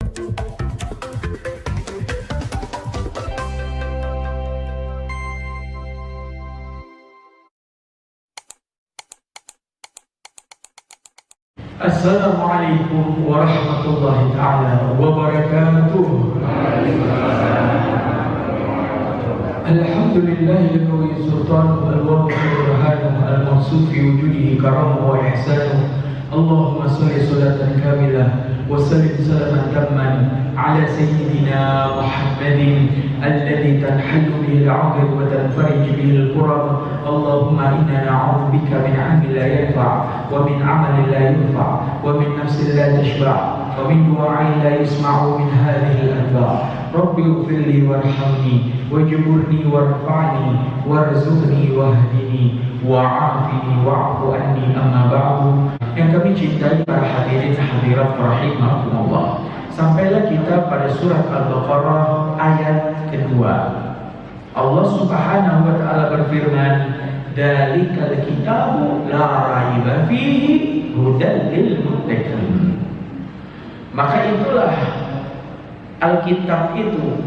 Assalamualaikum warahmatullahi ta'ala wabarakatuh. Alhamdulillahilladzi sultanu al-wadih burhanu al-mawsuf fi wujudihi karamu wa ihsanu. Allahumma salli salatan kamilah wa sallim salaman tamman ala sayyidina Muhammadin alladzi tanhallu bihi al-'aqd wa tanfarij bihi al-kurab. Allahumma inna na'udzubika min 'amalin la yanfa' wa min 'amalin la yurfa' wa min nafsin la tashba' wa min du'a'in la yusma'u min hadhihi al-anfa'. Rabbi ighfirli warhamni wajburni warfa'ni warzuqni wahdini wa'afini wa'fu anni amma ba'du. Yang kami cintai para hadirin hadirat rahimakumullah, sampailah kita pada surat Al-Baqarah ayat kedua. Allah Subhanahu wa ta'ala berfirman, "Dzalikal kitabu la raiba fihi hudan lil muttaqin." Maka itulah Alkitab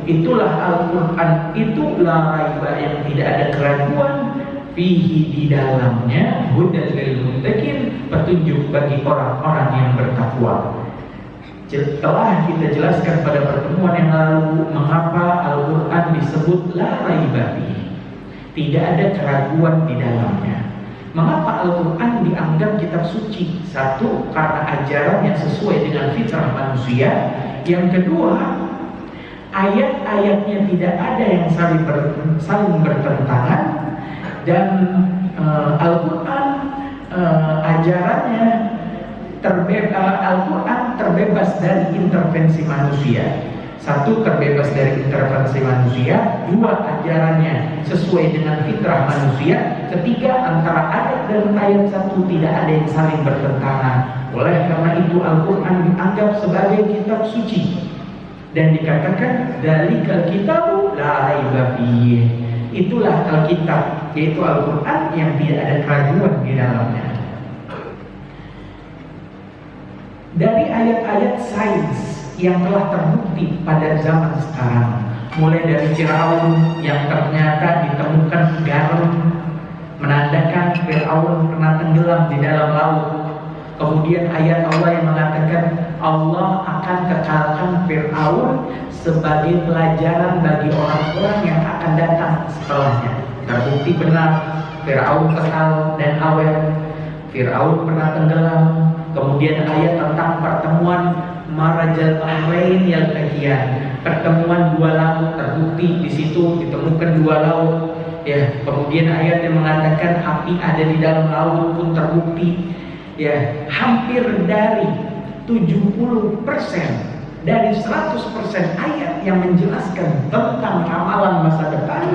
itulah Al-Quran itu, la raiba yang tidak ada keraguan, fihi di dalamnya, hudan lil muttaqin, petunjuk bagi orang-orang yang bertakwa. Telah kita jelaskan pada pertemuan yang lalu mengapa Al-Quran disebut la raiba fihi, tidak ada keraguan di dalamnya. Mengapa Al-Quran dianggap kitab suci? Satu, karena ajaran yang sesuai dengan fitrah manusia. Yang kedua, ayat-ayatnya tidak ada yang saling bertentangan. Dan Al-Quran ajarannya Al-Quran terbebas dari intervensi manusia. Satu, terbebas dari intervensi manusia. Dua, ajarannya sesuai dengan fitrah manusia. Ketiga, antara ayat dan ayat satu tidak ada yang saling bertentangan. Oleh karena itu Al-Quran dianggap sebagai kitab suci dan dikatakan dzalikal kitabu la raiba fihi. Itulah Alkitab, yaitu Al-Quran yang tidak ada keraguan di dalamnya. Dari ayat-ayat sains yang telah terbukti pada zaman sekarang, mulai dari Firaun yang ternyata ditemukan garam menandakan Firaun pernah tenggelam di dalam laut. Kemudian ayat Allah yang mengatakan Allah akan kekalkan Fir'aun sebagai pelajaran bagi orang-orang yang akan datang setelahnya. Terbukti benar, Fir'aun kekal dan awet. Fir'aun pernah tenggelam. Kemudian ayat tentang pertemuan Marajal Bahrain yaltaqiyan, pertemuan dua laut, terbukti di situ ditemukan dua laut. Ya, kemudian ayat yang mengatakan api ada di dalam laut pun terbukti. Ya, hampir dari 70% dari 100% ayat yang menjelaskan tentang ramalan masa depan,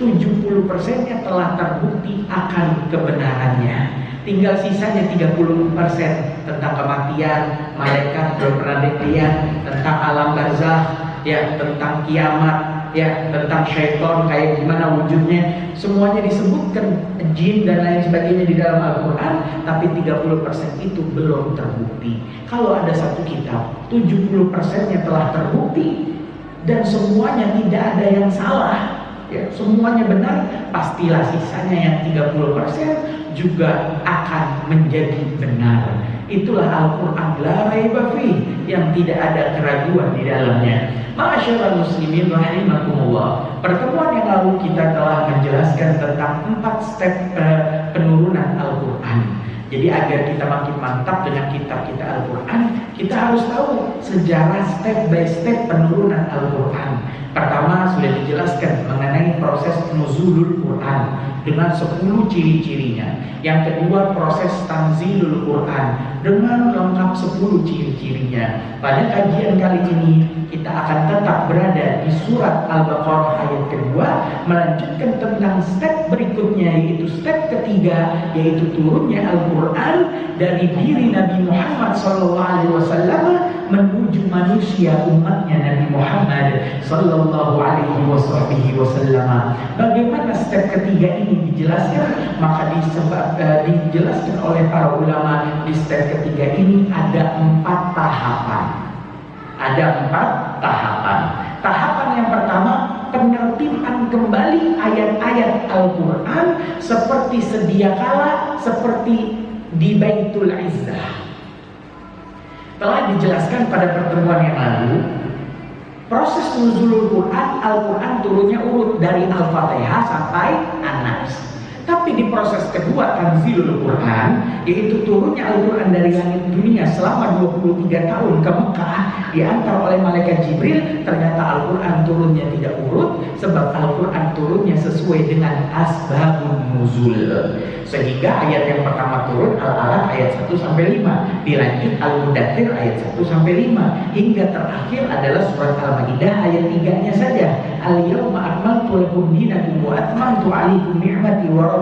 70%-nya telah terbukti akan kebenarannya. Tinggal sisanya 30% tentang kematian, malaikat belum pernah dilihat, tentang alam barzakh, ya, tentang kiamat, ya, tentang syaitan kayak gimana wujudnya. Semuanya disebutkan, jin dan lain sebagainya di dalam Al-Quran, tapi 30% itu belum terbukti. Kalau ada satu kitab 70%-nya telah terbukti dan semuanya tidak ada yang salah, ya, semuanya benar, pastilah sisanya yang 30% juga akan menjadi benar. Itulah Al-Quran la raiba fihi, yang tidak ada keraguan di dalamnya. Ma'asyiral muslimin rahimakumullah, pertemuan yang lalu kita telah menjelaskan tentang 4 step penurunan Al-Quran. Jadi agar kita makin mantap dengan kitab kita Al-Quran, kita harus tahu sejarah step by step penurunan Al-Quran. Pertama sudah dijelaskan mengenai proses nuzulul Quran dengan 10 ciri-cirinya. Yang kedua proses tanzilul Quran dengan lengkap 10 ciri-cirinya. Pada kajian kali ini kita akan tetap berada di surat Al-Baqarah ayat kedua, melanjutkan tentang step berikutnya, yaitu step ketiga, yaitu turunnya Al-Quran dari diri Nabi Muhammad SAW menuju manusia umatnya Nabi Muhammad sallallahu alaihi wasallam. Bagaimana step ketiga ini dijelaskan? Maka dijelaskan oleh para ulama di step ketiga ini ada 4 tahapan. Ada 4 tahapan. Tahapan yang pertama, penertiban kembali ayat-ayat Al-Quran seperti sedia kala, seperti di Baitul Izzah. Telah dijelaskan pada pertemuan yang lalu, proses nuzulul Quran, Al-Quran turunnya urut dari Al-Fatihah sampai An-Nas. Tapi di proses kedua tanzilul Quran, yaitu turunnya Al-Quran dari langit dunia selama 23 tahun ke Mekah, diantar oleh malaikat Jibril, ternyata Al-Quran turunnya tidak urut, sebab Al-Quran turunnya sesuai dengan asbabun nuzul. Sehingga ayat yang pertama turun Al-Alaq ayat 1-5, dilanjut Al-Mudaththir ayat 1-5, hingga terakhir adalah surat Al-Maidah ayat 3-nya saja. Al-yawma akmaltu lakum dinakum wa atmamtu 'alaikum ni'mati wa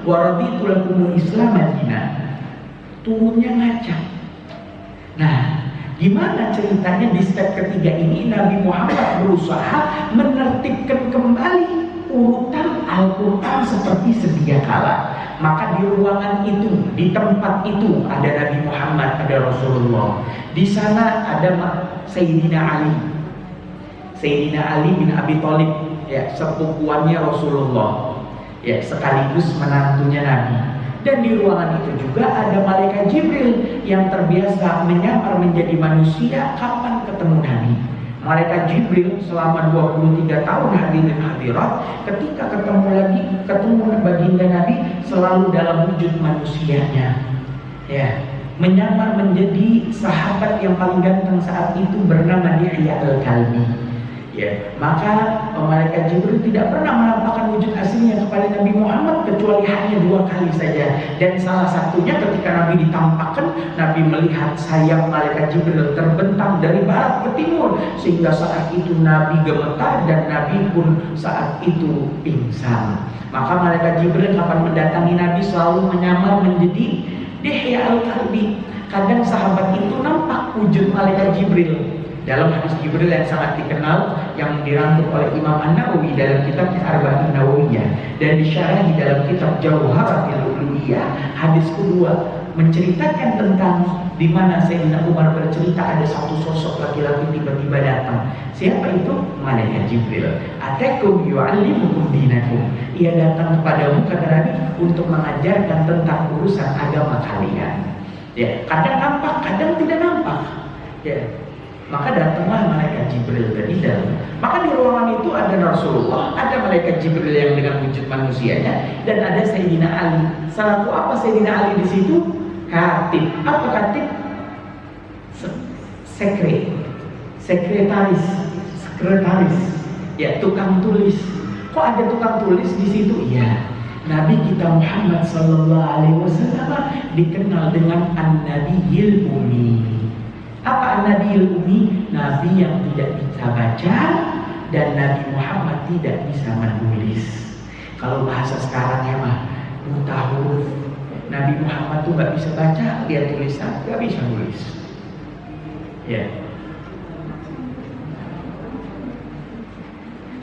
raditu lakumul Islam madina. Turunnya ngacak. Nah, gimana ceritanya di step ketiga ini Nabi Muhammad berusaha menertibkan kembali urutan Al-Quran seperti sedia kala. Maka di ruangan itu, di tempat itu ada Nabi Muhammad, ada Rasulullah. Di sana ada Sayyidina Ali. Sayyidina Ali bin Abi Thalib, ya, sepupuannya Rasulullah, ya, sekaligus menantunya Nabi. Dan di ruangan itu juga ada malaikat Jibril yang terbiasa menyamar menjadi manusia kapan ketemu Nabi. Malaikat Jibril selama 23 tahun hadirin hadirat, ketika ketemu baginda Nabi selalu dalam wujud manusianya, ya, menyamar menjadi sahabat yang paling ganteng saat itu bernama Dihya al-Kalbi. Ya, maka malaikat Jibril tidak pernah menampakkan wujud aslinya kepada Nabi Muhammad kecuali hanya 2 kali saja. Dan salah satunya ketika Nabi ditampakkan, Nabi melihat sayap malaikat Jibril terbentang dari barat ke timur, sehingga saat itu Nabi gemetar dan Nabi pun saat itu pingsan. Maka malaikat Jibril kapan mendatangi Nabi selalu menyamar menjadi Dihya al-Kalbi. Kadang sahabat itu nampak wujud malaikat Jibril. Dalam hadis Jibril yang sangat dikenal yang dirangkum oleh Imam An-Nawawi dalam kitab Arba'in Nawawiyah dan disyarahi dalam kitab Jauharatul Uluhiyah, hadis kedua menceritakan tentang di mana Sayyidina Umar bercerita ada satu sosok laki-laki tiba-tiba datang. Siapa itu? Malaikat Jibril. Atakum yu'allimukum dinakum. Ia datang kepadamu, kata Nabi, untuk mengajarkan tentang urusan agama kalian. Ya, kadang nampak, kadang tidak nampak. Ya. Maka datanglah malaikat Jibril dari dalam. Maka di ruangan itu ada Rasulullah, ada malaikat Jibril yang dengan wujud manusianya, dan ada Sayyidina Ali. Selaku apa Sayyidina Ali di situ? Katib. Apa katib? Sekretaris. Ya, tukang tulis. Kok ada tukang tulis di situ? Ya, Nabi kita Muhammad sallallahu alaihi wasallam dikenal dengan An-Nabiyil Ummi. Apa An-Nabiyil Ummi? Nabi yang tidak bisa baca dan Nabi Muhammad tidak bisa menulis. Kalau bahasa sekarang ya mah buta huruf. Nabi Muhammad tuh gak bisa baca, dia tulisan gak bisa nulis. Ya.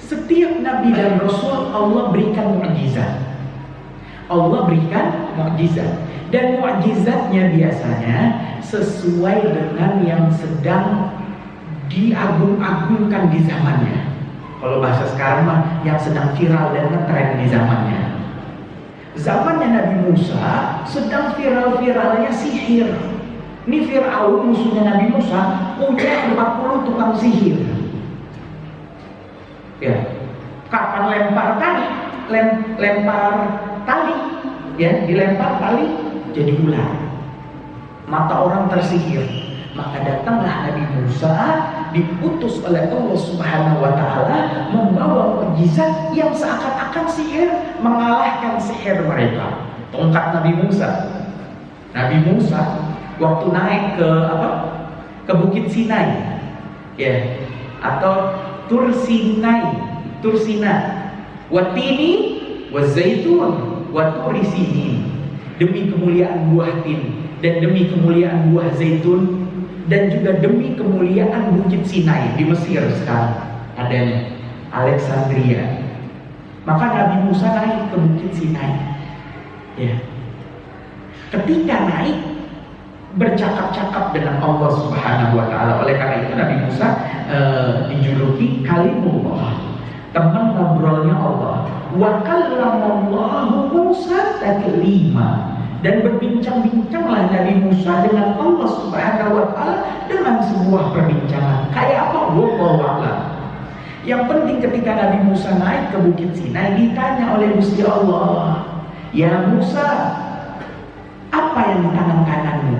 Setiap Nabi dan Rasul Allah berikan mukjizat. Allah berikan mukjizat. Dan mukjizatnya biasanya sesuai dengan yang sedang diagung-agungkan di zamannya. Kalau bahasa sekarang mah yang sedang viral dan ngetren di zamannya. Zamannya Nabi Musa sedang viral-viralnya sihir. Ini Fir'aun musuhnya Nabi Musa punya 40 tukang sihir. Ya, kapan lempar tali, ya, dilempar tali jadi ular. Mata orang tersihir. Maka datanglah Nabi Musa diputus oleh Allah Subhanahu wa taala membawa mukjizat yang seakan-akan sihir mengalahkan sihir mereka. Tongkat Nabi Musa. Nabi Musa waktu naik ke Bukit Sinai, ya, atau Tur Sina, watini, wazaitun, waturi sinin. Demi kemuliaan buah tin dan demi kemuliaan buah zaitun dan juga demi kemuliaan Bukit Sinai di Mesir sekarang adanya Alexandria. Maka Nabi Musa naik ke Bukit Sinai. Ya. Ketika naik, bercakap-cakap dengan Allah Subhanahu wa taala. Oleh karena itu Nabi Musa dijuluki Kalimullah, teman ngobrolnya Allah. Wa kallamallahu Musa taklima, dan berbincang-bincanglah Nabi Musa dengan Allah Subhanahu wa taala dengan sebuah perbincangan. Kayak apa? Wallahu a'lam. Yang penting ketika Nabi Musa naik ke Bukit Sinai, ditanya oleh Gusti Allah, "Ya Musa, apa yang di tangan kananmu?"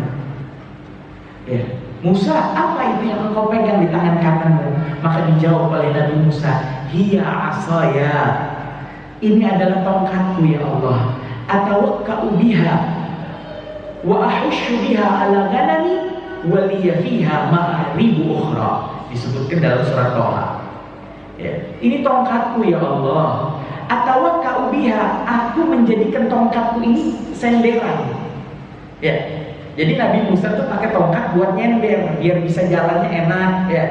Ya, "Musa, apa itu yang engkau pegang di tangan kananmu?" Maka dijawab oleh Nabi Musa, "Hiya asaya." Ini adalah tongkatku ya Allah. Atawakka'u biha wa ahushu biha ala ghanami wa liya fiha ma'aribu ukhra. Disebutkan dalam surat Toha. Ya, ini tongkatku ya Allah. Atawakka'u biha, aku menjadikan tongkatku ini senderan. Ya. Jadi Nabi Musa tuh pakai tongkat buat nyender biar bisa jalannya enak ya.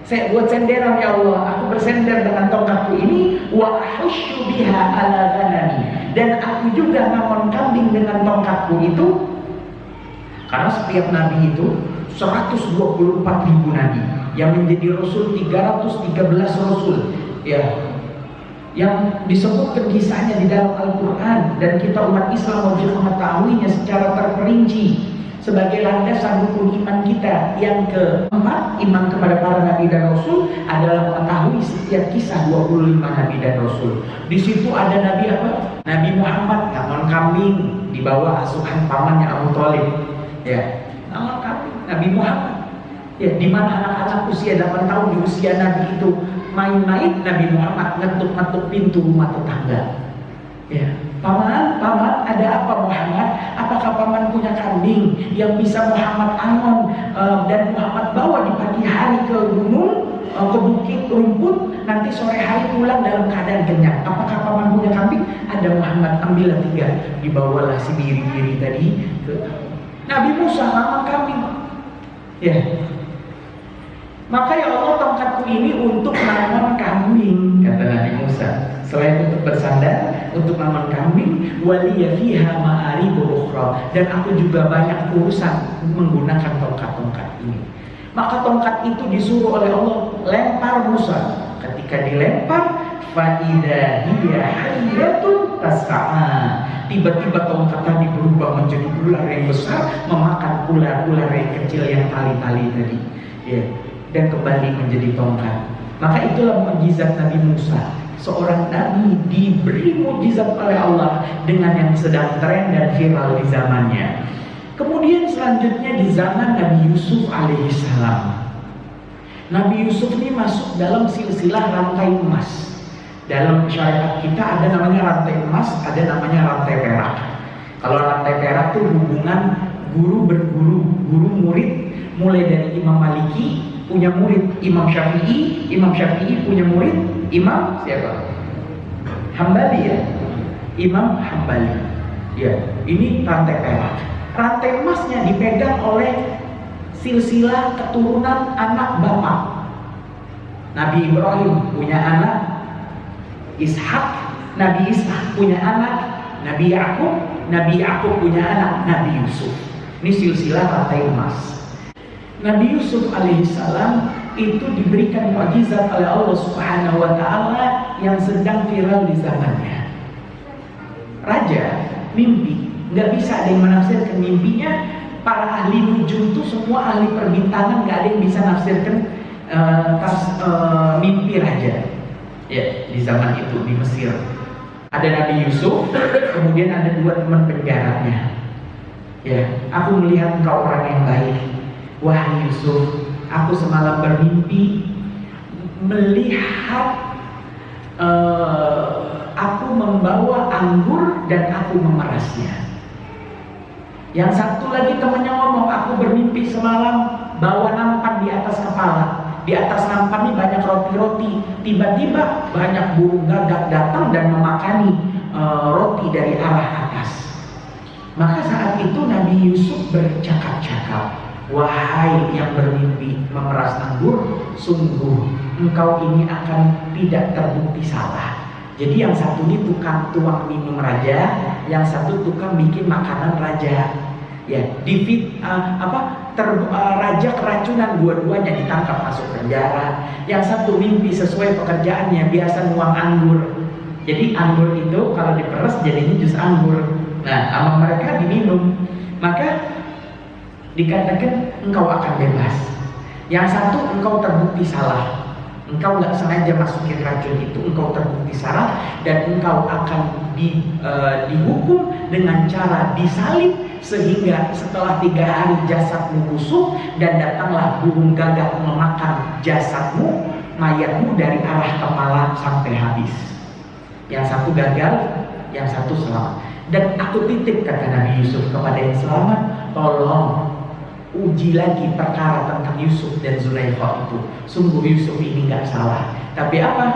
Saya buat senderan ya Allah, aku bersender dengan tongkatku ini, wa ahushu biha ala ghanami, dan aku juga ngamon kambing dengan tongkatku itu. Karena setiap nabi itu 124.000 nabi, yang menjadi rasul 313 rasul ya, yang disebutkan kisahnya di dalam Al-Quran, dan kita umat Islam wajib mengetahuinya secara terperinci sebagai landasan rukun iman kita. Yang keempat, iman kepada para nabi dan rasul adalah mengetahui setiap kisah 25 nabi dan rasul. Di situ ada nabi apa? Nabi Muhammad ngamon kambing di bawah asuhan pamannya Abu Thalib. Ya, ngamon kambing Nabi Muhammad. Ya, di mana anak-anak usia 8 tahun di usia nabi itu main-main, Nabi Muhammad ngetuk-ngetuk pintu rumah tetangga. Ya, paman, ada apa Muhammad? Apakah paman punya kambing yang bisa Muhammad angon dan Muhammad bawa di pagi hari ke gunung, ke bukit rumput, nanti sore hari pulang dalam keadaan kenyang? Apakah paman punya kambing? Ada Muhammad, ambillah 3. Dibawalah si biri-biri tadi ke Nabi Musa ngamon kambing. Ya. Maka ya Allah, tongkatku ini untuk ngamon kambing, kata Nabi Musa. Selain untuk bersandar, untuk ngamon kambing, waliya fiha ma'aribu ukhra, dan aku juga banyak urusan menggunakan tongkat-tongkat ini. Maka tongkat itu disuruh oleh Allah, lempar Musa. Ketika dilempar, fa'idha hiya hayyatun tas'a. Tiba-tiba tongkat tadi berubah menjadi ular yang besar, memakan ular-ular yang kecil yang tali-tali tadi. Ya. Dan kembali menjadi tongkat. Maka itulah mukjizat Nabi Musa. Seorang nabi diberi mukjizat oleh Allah dengan yang sedang tren dan viral di zamannya. Kemudian selanjutnya di zaman Nabi Yusuf alaihissalam. Nabi Yusuf ini masuk dalam silsilah rantai emas. Dalam syariat kita ada namanya rantai emas, ada namanya rantai perak. Kalau rantai perak itu hubungan guru berguru, guru murid, mulai dari Imam Maliki punya murid Imam Syafi'i, Imam Syafi'i punya murid Imam siapa? Hambali ya, Imam Hambali. Ya, ini rantai perak. Rantai emasnya dipegang oleh silsilah keturunan anak bapak. Nabi Ibrahim punya anak Ishak, Nabi Ishak punya anak Nabi Yakub punya anak Nabi Yusuf. Ini silsilah rantai emas. Nabi Yusuf alaihissalam itu diberikan mukjizat oleh Allah Subhanahu wa taala yang sedang viral di zamannya. Raja mimpi, nggak bisa ada yang menafsirkan mimpinya. Para ahli nujum itu semua ahli perbintangan, nggak ada yang bisa nafsirkan mimpi raja. Ya, di zaman itu di Mesir ada Nabi Yusuf, kemudian ada 2 teman penjaranya. Ya, aku melihat engkau orang yang baik. Wahai Yusuf, aku semalam bermimpi melihat aku membawa anggur dan aku memerasnya. Yang satu lagi temannya ngomong, aku bermimpi semalam bawa nampan di atas kepala. Di atas nampan ini banyak roti-roti. Tiba-tiba banyak burung gagak datang dan memakani roti dari arah atas. Maka saat itu Nabi Yusuf bercakap-cakap, wahai yang bermimpi memeras anggur, sungguh engkau ini akan tidak terbukti salah. Jadi yang satu ini tukang tuang minum raja, yang satu tukang bikin makanan raja. Ya, raja keracunan, dua-duanya ditangkap masuk penjara. Yang satu mimpi sesuai pekerjaannya, biasa nuang anggur. Jadi anggur itu kalau diperes jadinya jus anggur. Nah, sama mereka diminum. Maka dikatakan engkau akan bebas. Yang satu engkau terbukti salah. Engkau nggak sengaja masukin racun itu, engkau terbukti salah dan engkau akan dihukum dengan cara disalib, sehingga setelah 3 hari jasadmu busuk dan datanglah burung gagak memakan jasadmu, mayatmu dari arah kepala sampai habis. Yang satu gagal, yang satu selamat. Dan aku titip, kata Nabi Yusuf kepada yang selamat, tolong uji lagi perkara tentang Yusuf dan Zulaikha itu. Sungguh Yusuf ini nggak salah. Tapi apa?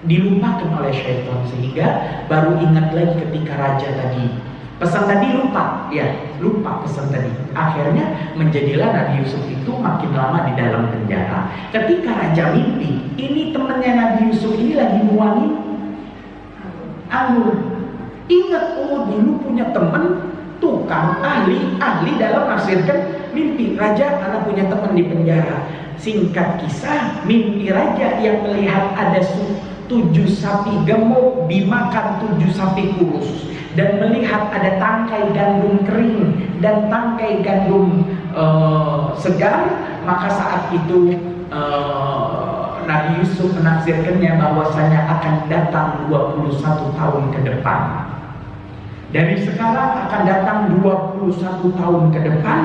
Dilupakan oleh syaitan, sehingga baru ingat lagi ketika raja tadi pesan tadi lupa pesan tadi. Akhirnya menjadilah Nabi Yusuf itu makin lama di dalam penjara. Ketika raja mimpi, ini temannya Nabi Yusuf ini lagi nuangin anggur. Ingat, oh dulu punya teman tukang ahli dalam menafsirkan mimpi. Raja karena punya teman di penjara. Singkat kisah, mimpi raja yang melihat ada 7 sapi gemuk dimakan 7 sapi kurus, dan melihat ada tangkai gandum kering dan tangkai gandum segar. Maka saat itu Nabi Yusuf menafsirkannya bahwasanya akan datang 21 tahun ke depan. Dari sekarang akan datang 21 tahun ke depan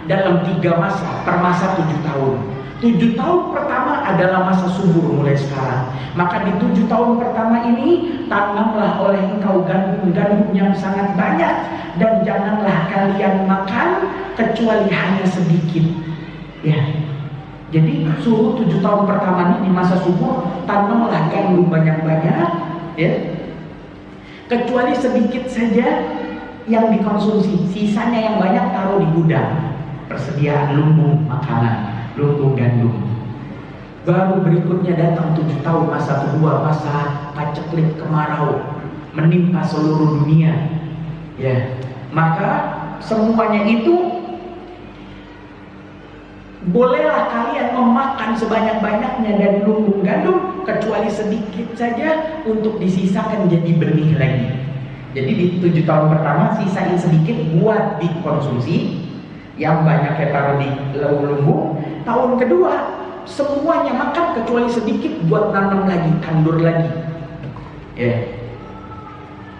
dalam 3 masa, per masa 7 tahun. 7 tahun pertama adalah masa subur mulai sekarang. Maka di 7 tahun pertama ini tanamlah oleh engkau gandum-gandum yang sangat banyak, dan janganlah kalian makan kecuali hanya sedikit. Ya. Jadi suruh 7 tahun pertama ini di masa subur tanamlah gandum banyak-banyak, ya. Kecuali sedikit saja yang dikonsumsi, sisanya yang banyak taruh di gudang, persediaan lumbung makanan, lumbung gandum. Baru berikutnya datang 7 tahun masa kedua, masa paceklik kemarau menimpa seluruh dunia. Ya, maka semuanya itu bolehlah kalian memakan sebanyak-banyaknya dari lumbung gandum, kecuali sedikit saja untuk disisakan jadi benih lagi. Jadi di 7 tahun pertama sisain sedikit buat dikonsumsi, yang banyaknya taruh di lumbung. Tahun kedua semuanya makan kecuali sedikit buat nanam lagi, tandur lagi. Ya.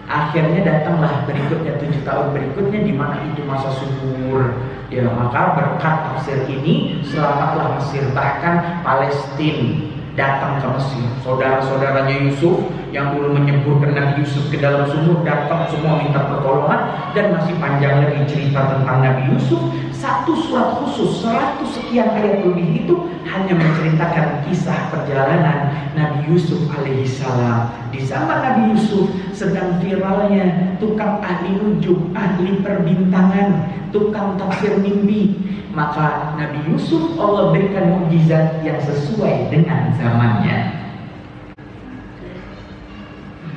Akhirnya datanglah berikutnya 7 tahun berikutnya, di mana itu masa subur. Ya, maka berkat tafsir ini selamatlah Mesir, bahkan Palestina datang ke Mesir. Saudara-saudaranya Yusuf yang dulu menyeburkan Nabi Yusuf ke dalam sumur datang semua minta pertolongan, dan masih panjang lagi cerita tentang Nabi Yusuf. Satu surat khusus 100 sekian ayat lebih itu hanya menceritakan kisah perjalanan Nabi Yusuf alaihissalam. Di zaman Nabi Yusuf sedang viralnya tukang ahli nujum, ahli perbintangan, tukang tafsir mimpi. Maka Nabi Yusuf Allah berikan mukjizat yang sesuai dengan zamannya.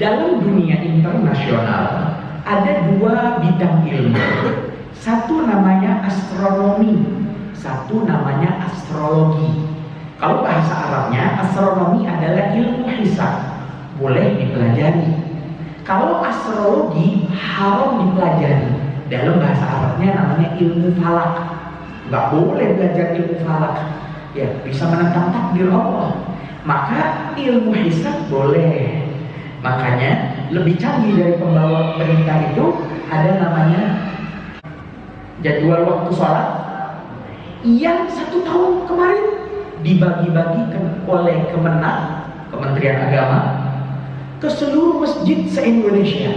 Dalam dunia internasional ada 2 bidang ilmu. Satu namanya astronomi, satu namanya astrologi. Kalau bahasa Arabnya, astronomi adalah ilmu hisab, boleh dipelajari. Kalau astrologi haram dipelajari. Dalam bahasa Arabnya namanya ilmu falak. Nggak boleh belajar ilmu falak. Ya, bisa menentang takdir Allah. Maka ilmu hisab boleh. Makanya lebih canggih dari pembawa berita itu ada namanya jadwal waktu sholat yang 1 tahun kemarin dibagi-bagikan oleh Kementerian Agama ke seluruh masjid se-Indonesia.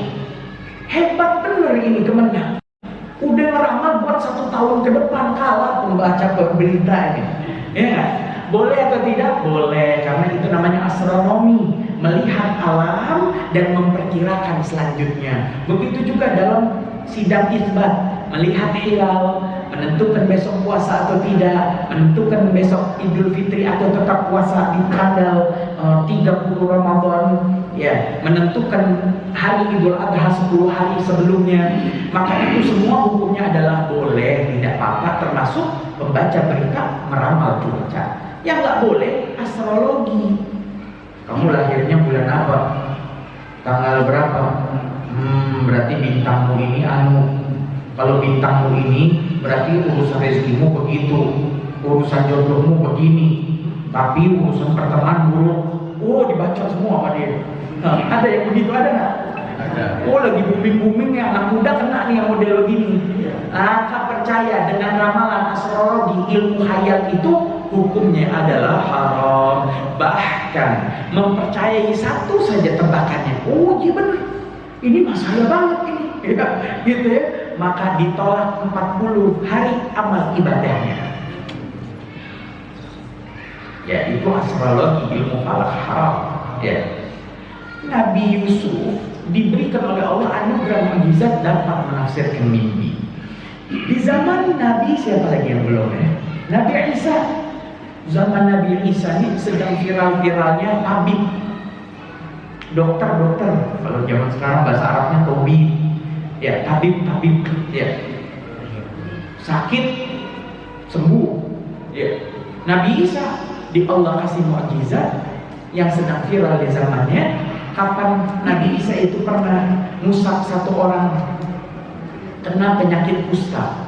Hebat bener ini Kemenang. Udah ngeramal buat 1 tahun ke depan, kalah pembaca berita ini. Ya, boleh atau tidak? Boleh, karena itu namanya astronomi, melihat alam dan memperkirakan selanjutnya. Begitu juga dalam sidang isbat, melihat hilal, menentukan besok puasa atau tidak, menentukan besok Idul Fitri atau tetap puasa di tanggal 30 Ramadan, ya, menentukan hari Idul Adha 10 hari sebelumnya, maka itu semua hukumnya adalah boleh, tidak apa-apa, termasuk membaca berita, meramal cuaca. Yang nggak boleh astrologi. Kamu lahirnya bulan apa? Tanggal berapa? Berarti bintangmu ini kalau bintangmu ini berarti urusan rezekimu begitu, urusan jodohmu begini, tapi urusan pertemanan buruk. Oh, dibaca semua sama dia. Ada yang begitu, ada nggak? Oh, lagi booming-boomingnya anak muda kena nih yang model begini. Maka percaya dengan ramalan astrologi, ilmu khayal itu hukumnya adalah haram. Bahkan mempercayai satu saja tebakannya, oh iya benar, ini masalah banget ini, ya, gitu ya, maka ditolak 40 hari amal ibadahnya. Ya, itu astrologi, ilmu falak haram. Ya. Nabi Yusuf diberikan oleh Allah anugerah mukjizat dapat menafsirkan mimpi. Di zaman Nabi siapa lagi yang belum ya? Nabi Isa. Zaman Nabi Isa ini sedang viral-viralnya tabib, dokter. Kalau zaman sekarang bahasa Arabnya tabib, ya, tabib, ya, sakit sembuh, ya. Nabi Isa di Allah kasih mukjizat yang sedang viral di zamannya. Kapan Nabi Isa itu pernah ngusap satu orang kena penyakit kusta.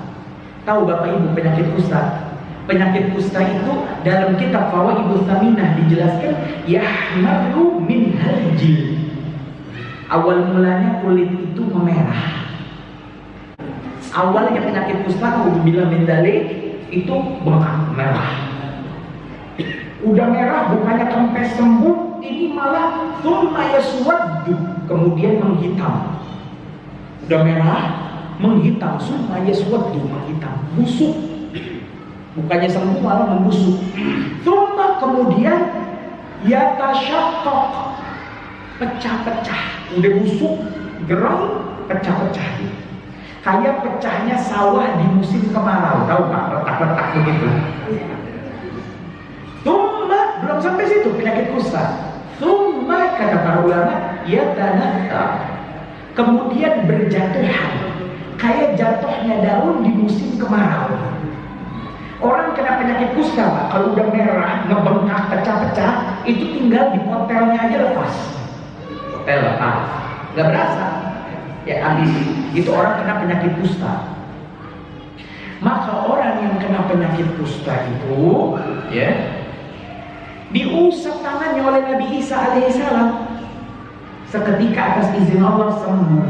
Tahu Bapak Ibu penyakit kusta? Penyakit kusta itu dalam kitab Fawaidus Tsaminah dijelaskan yahmaru min haljil. Awal mulanya kulit itu memerah. Awalnya penyakit kusta kalau dibilang mendalik itu bengkak merah. Udah merah bukannya kempes sembuh, ini malah thumma yaswaddu, kemudian menghitam. Udah merah menghitam, thumma yaswaddu, menghitam, busuk. Bukannya sembuh malah membusuk. Thumma kemudian yatashaqqaq, pecah-pecah. Udah busuk, gerang, pecah-pecah. Kayak pecahnya sawah di musim kemarau, tahu Pak, retak-retak begitu. Thumma, belum sampai situ penyakit kusta. Thumma kata para ulama yatanatta, kemudian berjatuhan kayak jatuhnya daun di musim kemarau. Orang kena penyakit kusta Pak, kalau udah merah, ngebengkak, pecah-pecah, itu tinggal di hotelnya aja lepas. Hotel lepas, nggak berasa. Ya habis, itu orang kena penyakit kusta. Maka orang yang kena penyakit kusta itu, ya, diusap tangannya oleh Nabi Isa alaihissalam. Seketika atas izin Allah sembuh.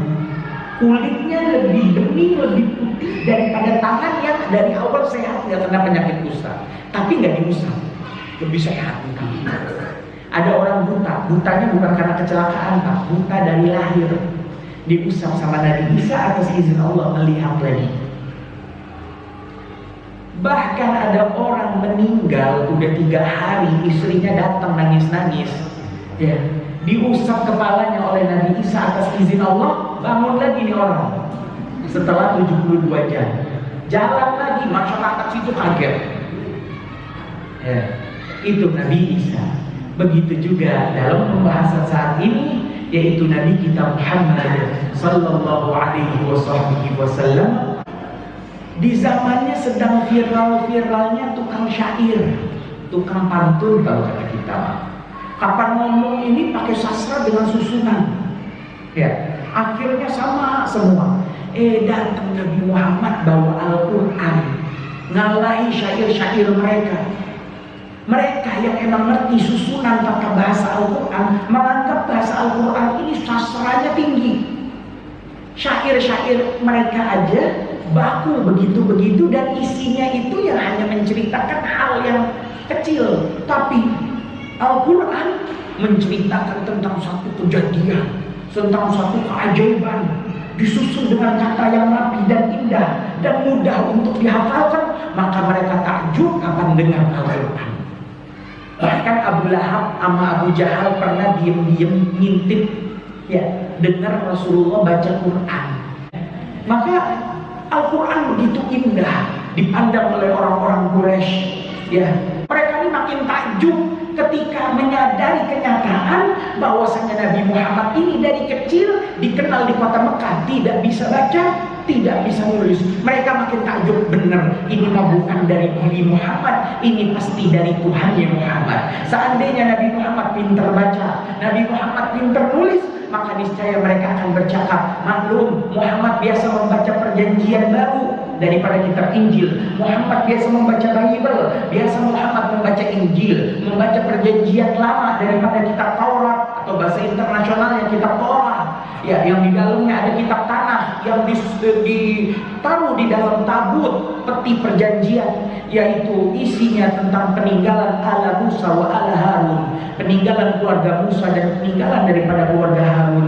Kulitnya lebih bening, lebih putih daripada tangan yang dari awal sehat nggak kena penyakit kusta, tapi nggak diusap, lebih sehat. Ada orang buta, butanya bukan karena kecelakaan Pak, buta dari lahir, diusap sama Nabi Isa atas izin Allah melihat lagi. Bahkan ada orang meninggal udah 3 hari, istrinya datang nangis-nangis, ya, diusap kepalanya oleh Nabi Isa atas izin Allah, bangun lagi nih orang setelah 72 jam, jalan lagi, masyarakat situ kaget. Ya, itu Nabi Isa. Begitu juga dalam pembahasan saat ini, yaitu Nabi kita Muhammad sallallahu alaihi wasallam. Di zamannya sedang viral-viralnya tukang syair, tukang pantun kalau kata kita. Kapan ngomong ini pakai sastra dengan susunan, ya, akhirnya sama semua. Datang Nabi Muhammad bawa Al-Quran, ngalahi syair-syair mereka. Mereka yang emang ngerti susunan tata bahasa Al-Quran menganggap bahasa Al-Quran ini sastranya tinggi. Syair-syair mereka aja baku begitu-begitu dan isinya itu yang hanya menceritakan hal yang kecil, tapi Al-Quran menceritakan tentang satu kejadian, tentang satu keajaiban, disusun dengan kata yang rapi dan indah dan mudah untuk dihafalkan. Maka mereka takjub kapan dengar Al-Quran. Bahkan Abu Lahab sama Abu Jahal pernah diem-diem ngintip, ya, dengar Rasulullah baca Quran. Maka Al-Quran begitu indah, dipandang oleh orang-orang Quraisy. Ya, mereka ini makin takjub ketika menyadari kenyataan bahwasanya Nabi Muhammad ini dari kecil dikenal di kota Mekah tidak bisa baca, tidak bisa nulis. Mereka makin takjub, benar ini mah bukan dari diri Muhammad, ini pasti dari Tuhannya Muhammad. Seandainya Nabi Muhammad pintar baca, Nabi Muhammad pintar nulis, maka niscaya mereka akan bercakap, maklum Muhammad biasa membaca perjanjian baru daripada kitab Injil. Muhammad biasa membaca Bible, biasa Muhammad membaca Injil, membaca perjanjian lama daripada kitab Taurat, atau bahasa internasionalnya kitab Torah. Ya, yang di dalamnya ada kitab tanah yang ditaruh di dalam tabut peti perjanjian, yaitu isinya tentang peninggalan ala Musa wa ala Harun, peninggalan keluarga Musa dan peninggalan daripada keluarga Harun.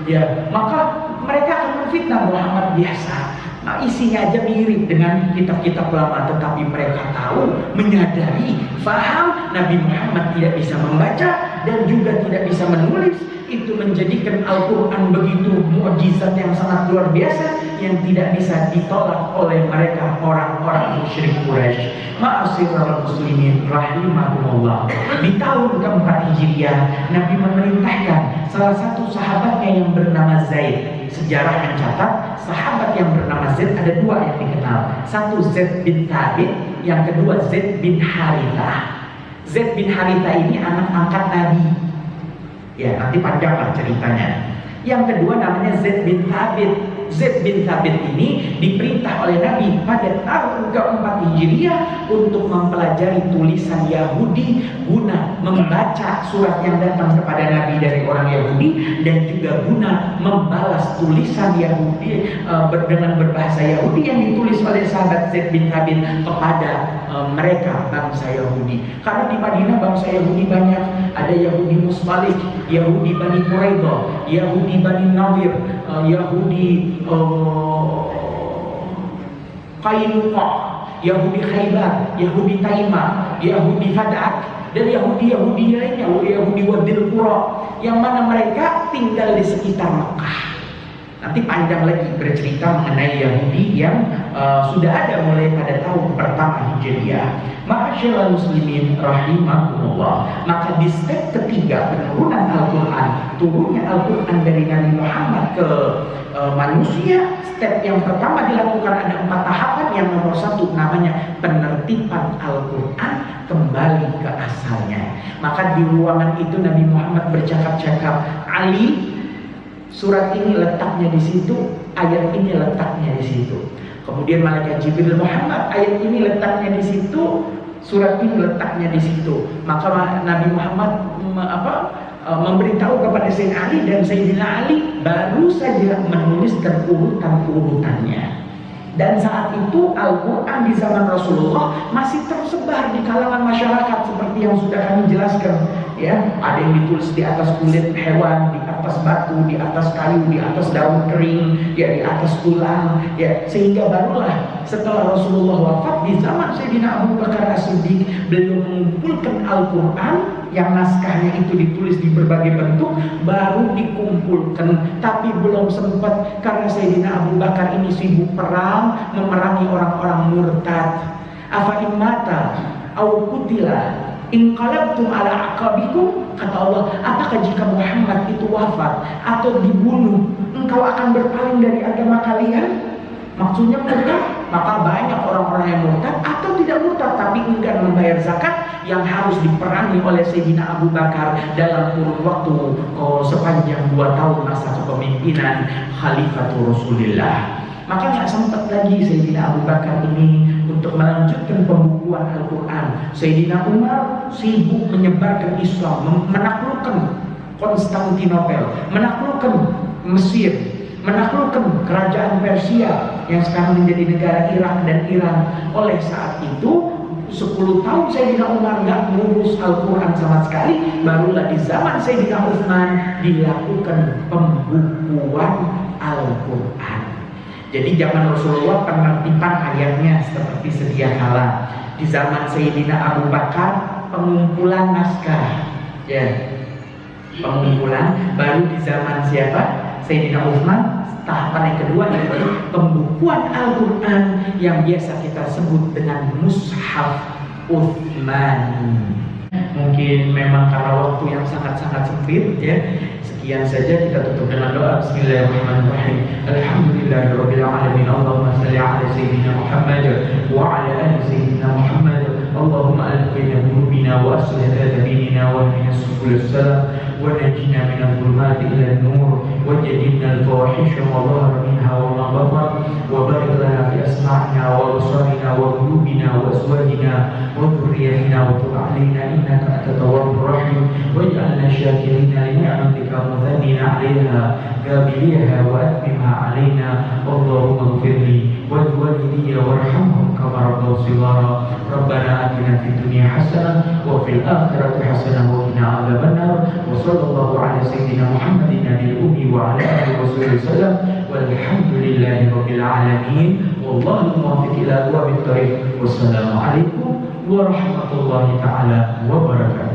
Ya, maka mereka akan memfitnah Muhammad biasa. Nah, isinya aja mirip dengan kitab-kitab lama, tetapi mereka tahu, menyadari, faham Nabi Muhammad tidak bisa membaca dan juga tidak bisa menulis. Itu menjadikan Al-Quran begitu mukjizat yang sangat luar biasa yang tidak bisa ditolak oleh mereka orang-orang musyrik Quraisy. Ma'asyiral muslimin rahimakumullah. Di tahun keempat Hijriah, Nabi memerintahkan salah satu sahabatnya yang bernama Zaid. Sejarah mencatat sahabat yang bernama Zaid ada dua yang dikenal. Satu Zaid bin Thabit, yang kedua Zaid bin Harithah. Zaid bin Harithah ini anak angkat Nabi. Ya, nanti panjang lah ceritanya. Yang kedua namanya Zaid bin Thabit. Zaid bin Thabit ini diperintah oleh Nabi pada tahun keempat Hijriah untuk mempelajari tulisan Yahudi guna membaca surat yang datang kepada Nabi dari orang Yahudi, dan juga guna membalas tulisan Yahudi dengan berbahasa Yahudi yang ditulis oleh sahabat Zaid bin Thabit kepada mereka bangsa Yahudi. Karena di Madinah bangsa Yahudi banyak, ada Yahudi Mustalik, Yahudi Bani Quraidah, Yahudi Bani Nadir, Yahudi Qainuqa, Yahudi Khaybar, Yahudi Taimah, Yahudi Fadak, dan Yahudi lainnya, Yahudi Wadil Qura, yang mana mereka tinggal di sekitar Mekah. Nanti panjang lagi bercerita mengenai Yahudi yang sudah ada mulai pada tahun pertama Hijriah. Ma'asyiral muslimin rahimakumullah. Maka di step ketiga penurunan Al-Quran, turunnya Al-Quran dari Nabi Muhammad ke manusia, step yang pertama dilakukan ada 4 tahapan. Yang nomor 1 namanya penertiban Al-Quran kembali ke asalnya. Maka di ruangan itu Nabi Muhammad bercakap-cakap, Ali, surat ini letaknya di situ, ayat ini letaknya di situ. Kemudian malaikat Jibril, Muhammad, ayat ini letaknya di situ, surat ini letaknya di situ. Maka Nabi Muhammad memberitahu kepada Sayyidina Ali, dan Sayyidina Ali baru saja menuliskan urutan-urutannya. Dan saat itu Al-Quran di zaman Rasulullah masih tersebar di kalangan masyarakat seperti yang sudah kami jelaskan. Ya, ada yang ditulis di atas kulit hewan, di atas batu, di atas kayu, di atas daun kering, ya di atas tulang, ya, sehingga barulah setelah Rasulullah wafat di zaman Sayyidina Abu Bakar As-Siddiq, beliau mengumpulkan Al-Quran yang naskahnya itu ditulis di berbagai bentuk, baru dikumpulkan. Tapi belum sempat karena Sayyidina Abu Bakar ini sibuk perang, memerangi orang-orang murtad. Afa immata au kutila inqalabtum ala aqabikum, kata Allah, apakah jika Muhammad itu wafat atau dibunuh, engkau akan berpaling dari agama kalian? Maksudnya murtad. Maka banyak orang-orang yang murtad atau tidak murtad tapi enggan membayar zakat yang harus diperangi oleh Sayyidina Abu Bakar dalam kurun waktu sepanjang 2 tahun masa kepemimpinan Khalifatul Rasulullah. Maka nggak sempat lagi Sayyidina Abu Bakar ini untuk melanjutkan pembukuan Al-Quran. Sayyidina Umar sibuk menyebarkan Islam, menaklukkan Konstantinopel, menaklukkan Mesir, menaklukkan kerajaan Persia yang sekarang menjadi negara Irak dan Iran. Oleh saat itu 10 tahun Sayyidina Umar nggak mengurus Al-Quran sama sekali. Barulah di zaman Sayyidina Utsman dilakukan pembukuan Al-Quran. Jadi zaman Rasulullah penertiban ayatnya seperti sedia kala. Di zaman Sayyidina Abu Bakar pengumpulan naskah, ya, pengumpulan. Baru di zaman siapa? Sayyidina Utsman tahapan yang kedua yaitu pembukuan Al-Quran yang biasa kita sebut dengan Mushaf Utsmani. Mungkin memang karena waktu yang sangat-sangat sempit ya. Sekian saja, kita tutup dengan doa. Bismillahirrahmanirrahim. Alhamdulillahirabbil alamin. Allahumma shalli ala sayyidina Muhammad wa ala ali sayyidina Muhammad. Allahumma alif baina qulubina wa aslih dhata bainina wa ihdina subul salam wa najina min adh-dhulumati ila an-nur wa jannibna al-fawahisha ma dhahara minha wa ma batan wa barik lana fi asma'ina wa absarina wa qulubina wa azwajina wa dhurriyyatina wa tub 'alaina innaka antat tawwabur rahim waj'alna syakirina li ni'matika mudhannin 'alayha qabiliha wa atmimha 'alaina. Allahumma ighfirli wa liwalidayya warhamhum kama rabbaw shighara. Rabbana atina fid dunya hasanah wa fil akhirati hasanah wa qina adzabannar. Wa sallallahu ala sayyidina Muhammadin nabiyil ummi wa ala alihi wasallam walhamdulillahi rabbil alamin. Wallahu muwaffiq ila aqwamit thoriq. Wassalamu alaikum warahmatullahi taala wabarakatuh.